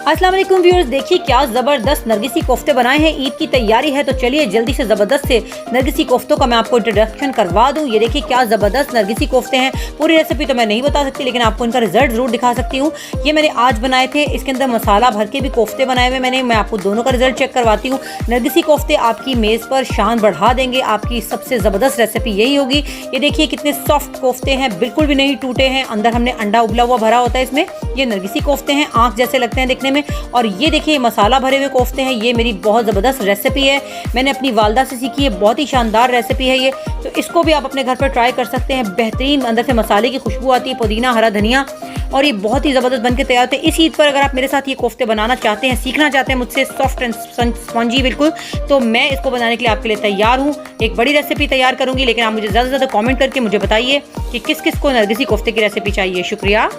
अस्सलाम वालेकुम व्यूअर्स, देखिए क्या ज़बरदस्त नरगिसी कोफ्ते बनाए हैं। ईद की तैयारी है तो चलिए जल्दी से ज़बरदस्त से नरगिसी कोफ्तों का मैं आपको इंट्रोडक्शन करवा दूं। ये देखिए क्या ज़बरदस्त नरगिसी कोफ्ते हैं। पूरी रेसिपी तो मैं नहीं बता सकती, लेकिन आपको इनका रिजल्ट ज़रूर दिखा सकती हूँ। ये मैंने आज बनाए थे, इसके अंदर मसाला भर के भी कोफ्ते बनाए हुए मैं आपको दोनों का रिजल्ट चेक करवाती हूँ। नरगिसी कोफ्ते आपकी मेज़ पर शान बढ़ा देंगे। आपकी सबसे ज़बरदस्त रेसिपी यही होगी। ये देखिए कितने सॉफ्ट कोफ्ते हैं, बिल्कुल भी नहीं टूटे हैं। अंदर हमने अंडा उबला हुआ भरा होता है इसमें। ये नरगिसी कोफ्ते हैं, आँख जैसे लगते हैं दिखने में। और ये देखिए मसाला भरे हुए कोफ्ते हैं। ये मेरी बहुत ज़बरदस्त रेसिपी है, मैंने अपनी वालदा से सीखी है। बहुत ही शानदार रेसिपी है ये, तो इसको भी आप अपने घर पर ट्राई कर सकते हैं। बेहतरीन अंदर से मसाले की खुशबू आती है, पुदीना, हरा धनिया, और ये बहुत ही ज़बरदस्त बन के तैयार होते हैं। इस ईद पर अगर आप मेरे साथ ये कोफ्ते बनाना चाहते हैं, सीखना चाहते हैं मुझसे, सॉफ्ट एंड स्पंजी बिल्कुल, तो मैं इसको बनाने के लिए आपके लिए तैयार हूँ। एक बड़ी रेसिपी तैयार करूँगी, लेकिन आप मुझे ज़्यादा से ज़्यादा कॉमेंट करके मुझे बताइए कि किस किस को नरगिसी कोफ्ते की रेसिपी चाहिए। शुक्रिया।